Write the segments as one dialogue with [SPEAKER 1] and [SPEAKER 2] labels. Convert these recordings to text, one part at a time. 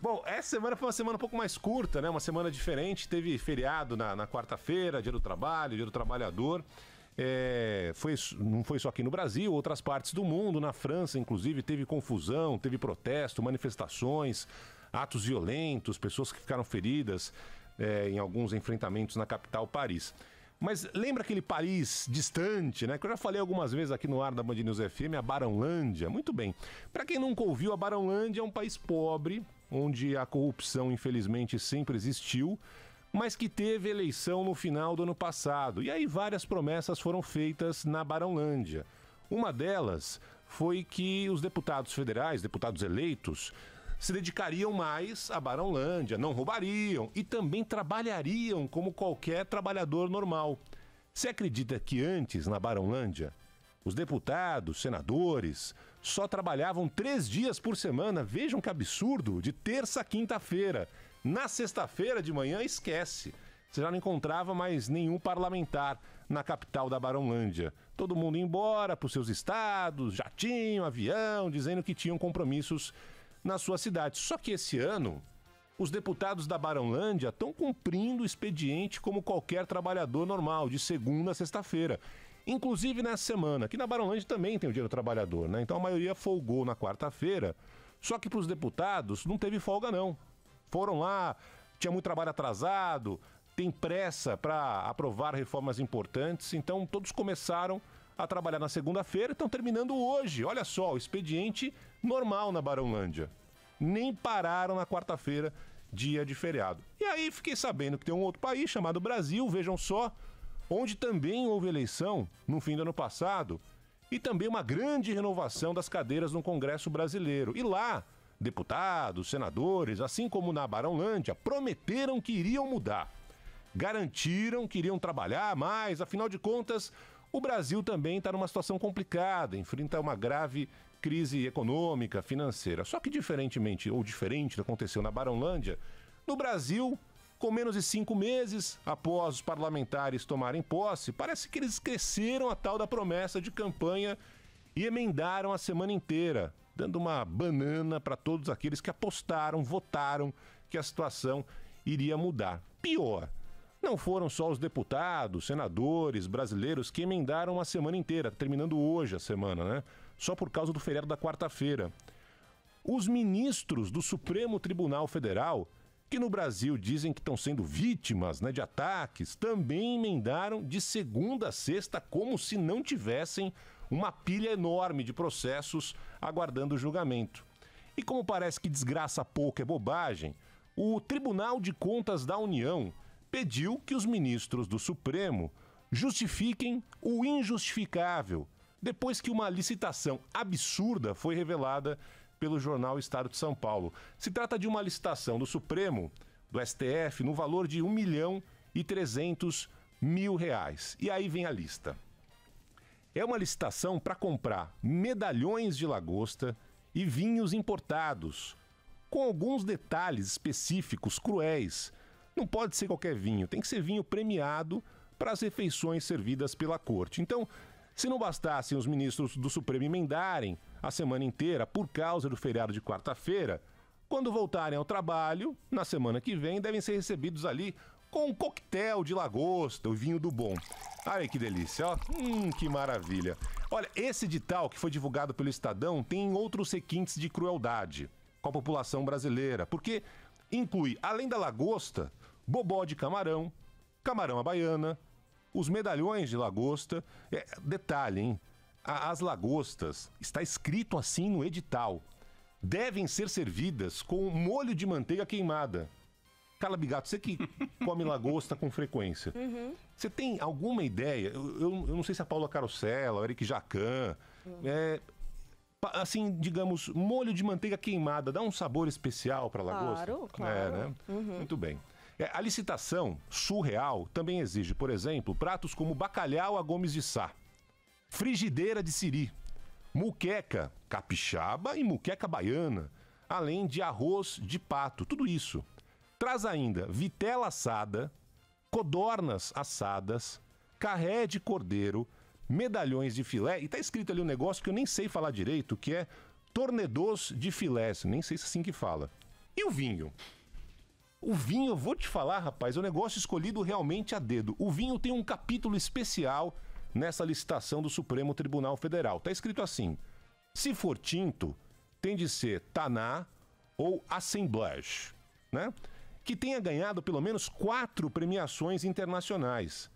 [SPEAKER 1] Bom, essa semana foi uma semana um pouco mais curta, né? Uma semana diferente. Teve feriado na quarta-feira, Dia do Trabalho, Dia do Trabalhador. Não foi só aqui no Brasil, outras partes do mundo, na França, inclusive, teve confusão, teve protesto, manifestações, atos violentos, pessoas que ficaram feridas em alguns enfrentamentos na capital, Paris. Mas lembra aquele Paris distante, né? Que eu já falei algumas vezes aqui no ar da Band News FM, a Barãolândia. Muito bem. Para quem nunca ouviu, a Barãolândia é um país pobre, onde a corrupção, infelizmente, sempre existiu, mas que teve eleição no final do ano passado. E aí várias promessas foram feitas na Barãolândia. Uma delas foi que os deputados federais, deputados eleitos, se dedicariam mais à Barãolândia, não roubariam e também trabalhariam como qualquer trabalhador normal. Você acredita que antes, na Barãolândia, os deputados, senadores, só trabalhavam 3 dias por semana? Vejam que absurdo, de terça a quinta-feira. Na sexta-feira de manhã, esquece. Você já não encontrava mais nenhum parlamentar na capital da Barãolândia. Todo mundo ia embora para os seus estados, jatinho, avião, dizendo que tinham compromissos na sua cidade. Só que esse ano, os deputados da Barãolândia estão cumprindo o expediente como qualquer trabalhador normal, de segunda a sexta-feira. Inclusive nessa semana, que na Barãolândia também tem o Dia do Trabalhador, né? Então a maioria folgou na quarta-feira, só que para os deputados não teve folga não. Foram lá, tinha muito trabalho atrasado, tem pressa para aprovar reformas importantes, então todos começaram a trabalhar na segunda-feira e estão terminando hoje. Olha só, o expediente normal na Barãolândia. Nem pararam na quarta-feira, dia de feriado. E aí fiquei sabendo que tem um outro país chamado Brasil, vejam só, onde também houve eleição no fim do ano passado e também uma grande renovação das cadeiras no Congresso brasileiro. E lá, deputados, senadores, assim como na Barãolândia, prometeram que iriam mudar. Garantiram que iriam trabalhar mais, afinal de contas, o Brasil também está numa situação complicada, enfrenta uma grave crise econômica, financeira. Só que diferente do que aconteceu na Barãolândia, no Brasil, com menos de 5 meses após os parlamentares tomarem posse, parece que eles esqueceram a tal da promessa de campanha e emendaram a semana inteira, dando uma banana para todos aqueles que apostaram, votaram que a situação iria mudar. Pior, não foram só os deputados, senadores brasileiros que emendaram a semana inteira, terminando hoje a semana, né? Só por causa do feriado da quarta-feira. Os ministros do Supremo Tribunal Federal, que no Brasil dizem que estão sendo vítimas, né, de ataques, também emendaram de segunda a sexta como se não tivessem uma pilha enorme de processos aguardando o julgamento. E como parece que desgraça pouco é bobagem, o Tribunal de Contas da União pediu que os ministros do Supremo justifiquem o injustificável, depois que uma licitação absurda foi revelada pelo jornal Estado de São Paulo. Se trata de uma licitação do Supremo, do STF, no valor de R$1.300.000. E aí vem a lista. É uma licitação para comprar medalhões de lagosta e vinhos importados, com alguns detalhes específicos cruéis. Não pode ser qualquer vinho, tem que ser vinho premiado para as refeições servidas pela corte. Então, se não bastassem os ministros do Supremo emendarem a semana inteira por causa do feriado de quarta-feira, quando voltarem ao trabalho, na semana que vem, devem ser recebidos ali com um coquetel de lagosta, o vinho do bom. Olha que delícia, ó. Que maravilha. Olha, esse edital que foi divulgado pelo Estadão tem outros requintes de crueldade com a população brasileira, porque inclui, além da lagosta, bobó de camarão, camarão à baiana, os medalhões de lagosta. Detalhe, hein? As lagostas, está escrito assim no edital, devem ser servidas com molho de manteiga queimada. Carla Bigato, você que come lagosta com frequência, você tem alguma ideia? Eu não sei se a Paula Carosella, o Eric Jacan, assim, digamos, molho de manteiga queimada dá um sabor especial para a lagosta?
[SPEAKER 2] Claro.
[SPEAKER 1] Né? Muito bem. A licitação surreal também exige, por exemplo, pratos como bacalhau a Gomes de Sá, frigideira de siri, muqueca capixaba e muqueca baiana, além de arroz de pato, tudo isso. Traz ainda vitela assada, codornas assadas, carré de cordeiro, medalhões de filé, e tá escrito ali um negócio que eu nem sei falar direito, que é tornedos de filés, nem sei se é assim que fala. E o vinho? O vinho, eu vou te falar, rapaz, é um negócio escolhido realmente a dedo. O vinho tem um capítulo especial nessa licitação do Supremo Tribunal Federal. Tá escrito assim: se for tinto, tem de ser Taná ou Assemblage, né? Que tenha ganhado pelo menos 4 premiações internacionais.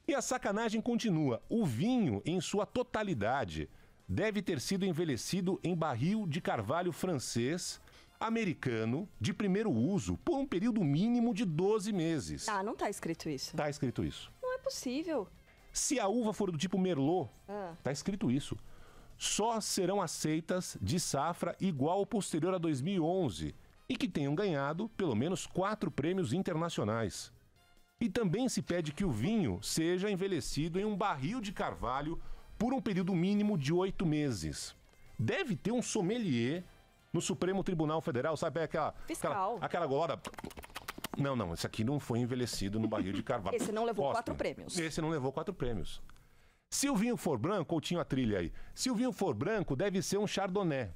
[SPEAKER 1] E a sacanagem continua. O vinho, em sua totalidade, deve ter sido envelhecido em barril de carvalho francês, americano, de primeiro uso, por um período mínimo de 12 meses.
[SPEAKER 2] Ah, não tá escrito isso.
[SPEAKER 1] Tá escrito isso.
[SPEAKER 2] Não é possível.
[SPEAKER 1] Se a uva for do tipo Merlot, tá escrito isso. Só serão aceitas de safra igual ou posterior a 2011 e que tenham ganhado pelo menos 4 prêmios internacionais. E também se pede que o vinho seja envelhecido em um barril de carvalho por um período mínimo de 8 meses. Deve ter um sommelier no Supremo Tribunal Federal, sabe aquela...
[SPEAKER 2] Fiscal.
[SPEAKER 1] Aquela agora... Não, esse aqui não foi envelhecido no barril de carvalho.
[SPEAKER 2] Esse não levou 4 prêmios.
[SPEAKER 1] Esse não levou 4 prêmios. Se o vinho for branco, Coutinho a trilha aí. Se o vinho for branco, deve ser um Chardonnay.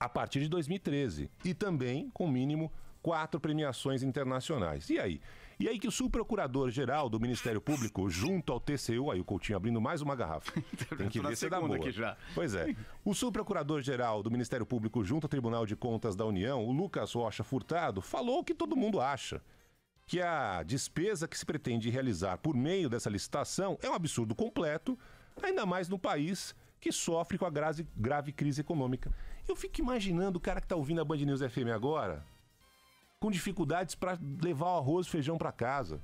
[SPEAKER 1] A partir de 2013. E também, com mínimo, 4 premiações internacionais. E aí? E aí que o subprocurador-geral do Ministério Público, junto ao TCU, aí o Coutinho abrindo mais uma garrafa. Tem que ver se dá boa.
[SPEAKER 3] Já.
[SPEAKER 1] Pois é. O subprocurador-geral do Ministério Público, junto ao Tribunal de Contas da União, o Lucas Rocha Furtado, falou o que todo mundo acha. Que a despesa que se pretende realizar por meio dessa licitação é um absurdo completo, ainda mais no país que sofre com a grave crise econômica. Eu fico imaginando o cara que está ouvindo a Band News FM agora, com dificuldades para levar o arroz e feijão para casa.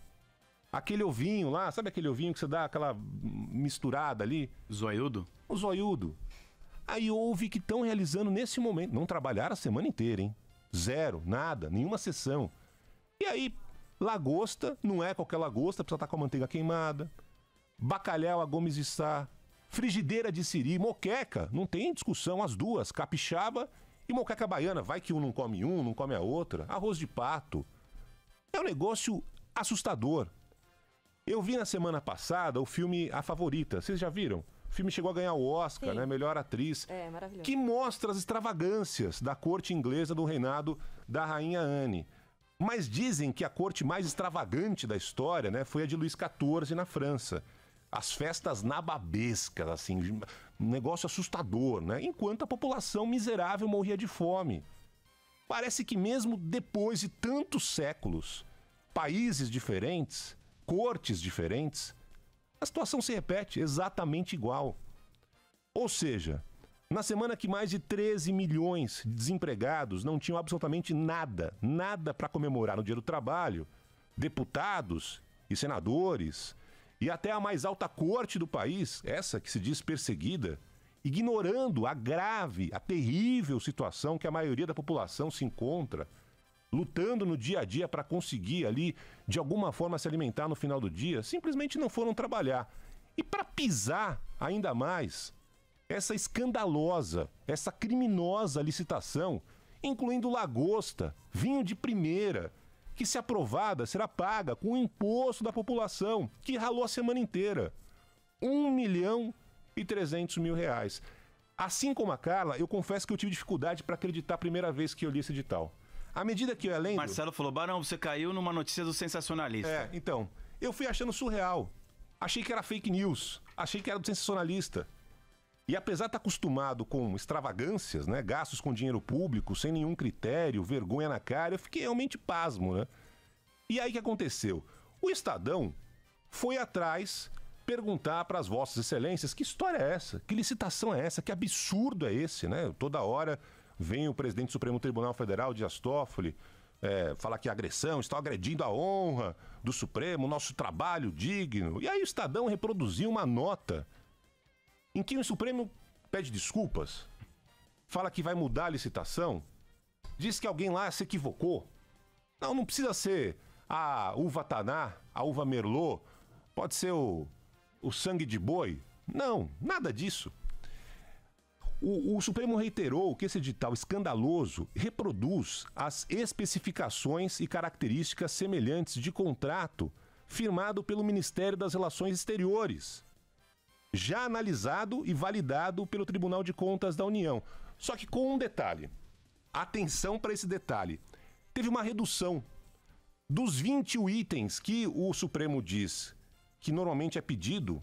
[SPEAKER 1] Aquele ovinho lá, sabe aquele ovinho que você dá aquela misturada ali?
[SPEAKER 3] Zoiudo?
[SPEAKER 1] O zoiudo. Aí ouve que estão realizando nesse momento. Não trabalharam a semana inteira, hein? 0, nada, nenhuma sessão. E aí, lagosta, não é qualquer lagosta, precisa estar com a manteiga queimada. Bacalhau a Gomes de Sá. Frigideira de siri, moqueca, não tem discussão, as duas, capixaba e moqueca baiana. Vai que um não come não come a outra. Arroz de pato. É um negócio assustador. Eu vi na semana passada o filme A Favorita. Vocês já viram? O filme chegou a ganhar o Oscar, né? Melhor atriz.
[SPEAKER 2] É, maravilhoso.
[SPEAKER 1] Que mostra as extravagâncias da corte inglesa do reinado da rainha Anne. Mas dizem que a corte mais extravagante da história, né, foi a de Luís XIV na França. As festas nababescas, assim, um negócio assustador, né? Enquanto a população miserável morria de fome. Parece que mesmo depois de tantos séculos, países diferentes, cortes diferentes, a situação se repete exatamente igual. Ou seja, na semana que mais de 13 milhões de desempregados não tinham absolutamente nada para comemorar no Dia do Trabalho, deputados e senadores e até a mais alta corte do país, essa que se diz perseguida, ignorando a grave, a terrível situação que a maioria da população se encontra, lutando no dia a dia para conseguir ali, de alguma forma, se alimentar no final do dia, simplesmente não foram trabalhar. E para pisar ainda mais essa escandalosa, essa criminosa licitação, incluindo lagosta, vinho de primeira, que, se aprovada, será paga com o imposto da população, que ralou a semana inteira. R$1.300.000. Assim como a Carla, eu confesso que eu tive dificuldade para acreditar a primeira vez que eu li esse edital. À medida que eu ia lendo...
[SPEAKER 3] Marcelo falou, Barão, você caiu numa notícia do sensacionalista.
[SPEAKER 1] Então, eu fui achando surreal. Achei que era fake news, achei que era do sensacionalista. E apesar de estar acostumado com extravagâncias, né, gastos com dinheiro público, sem nenhum critério, vergonha na cara, eu fiquei realmente pasmo, né? E aí o que aconteceu? O Estadão foi atrás perguntar para as vossas excelências que história é essa, que licitação é essa, que absurdo é esse, né? Toda hora vem o presidente do Supremo Tribunal Federal, Dias Toffoli, falar que agressão, está agredindo a honra do Supremo, nosso trabalho digno. E aí o Estadão reproduziu uma nota em que o Supremo pede desculpas, fala que vai mudar a licitação, diz que alguém lá se equivocou. Não precisa ser a uva Taná, a uva Merlot, pode ser o sangue de boi. Não, nada disso. O Supremo reiterou que esse edital escandaloso reproduz as especificações e características semelhantes de contrato firmado pelo Ministério das Relações Exteriores, já analisado e validado pelo Tribunal de Contas da União. Só que com um detalhe. atenção para esse detalhe. Teve uma redução dos 21 itens que o Supremo diz que normalmente é pedido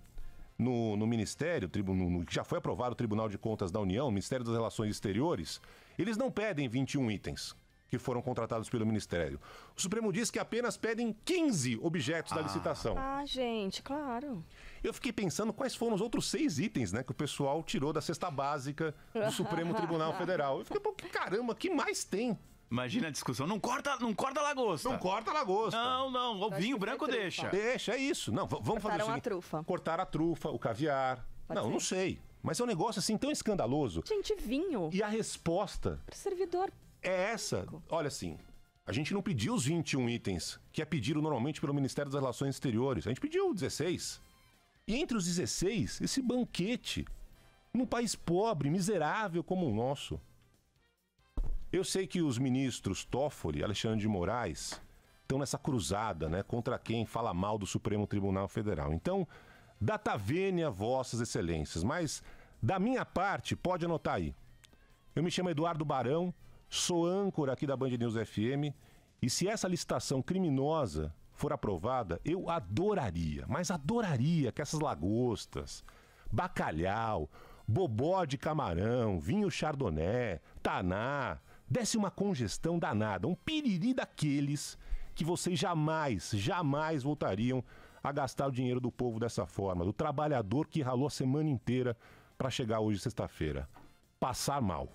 [SPEAKER 1] no Ministério, que já foi aprovado no Tribunal de Contas da União, Ministério das Relações Exteriores. Eles não pedem 21 itens que foram contratados pelo Ministério. O Supremo diz que apenas pedem 15 objetos da licitação.
[SPEAKER 2] Ah, gente, claro.
[SPEAKER 1] Eu fiquei pensando quais foram os outros 6 itens, né, que o pessoal tirou da cesta básica do Supremo Tribunal Federal. Eu fiquei, pô, caramba, que mais tem?
[SPEAKER 3] Imagina a discussão. Não corta a lagosta.
[SPEAKER 1] Não corta a lagosta.
[SPEAKER 3] Não. O vinho branco deixa.
[SPEAKER 1] Deixa, é isso. Não, vamos fazer o seguinte.
[SPEAKER 2] A trufa.
[SPEAKER 1] Cortar a trufa, o caviar. Não sei. Mas é um negócio assim tão escandaloso.
[SPEAKER 2] Gente, vinho.
[SPEAKER 1] E a resposta...
[SPEAKER 2] Pro servidor.
[SPEAKER 1] É essa. Olha assim, a gente não pediu os 21 itens, que é pedido normalmente pelo Ministério das Relações Exteriores. A gente pediu 16. E entre os 16, esse banquete. Num país pobre, miserável como o nosso. Eu sei que os ministros Toffoli e Alexandre de Moraes estão nessa cruzada, né, contra quem fala mal do Supremo Tribunal Federal. Então, data vênia, vossas excelências. Mas, da minha parte, pode anotar aí. Eu me chamo Eduardo Barão, sou âncora aqui da Band News FM, e se essa licitação criminosa for aprovada, eu adoraria, mas adoraria que essas lagostas, bacalhau, bobó de camarão, vinho chardonnay, taná, desse uma congestão danada, um piriri daqueles que vocês jamais voltariam a gastar o dinheiro do povo dessa forma, do trabalhador que ralou a semana inteira para chegar hoje, sexta-feira. Passar mal.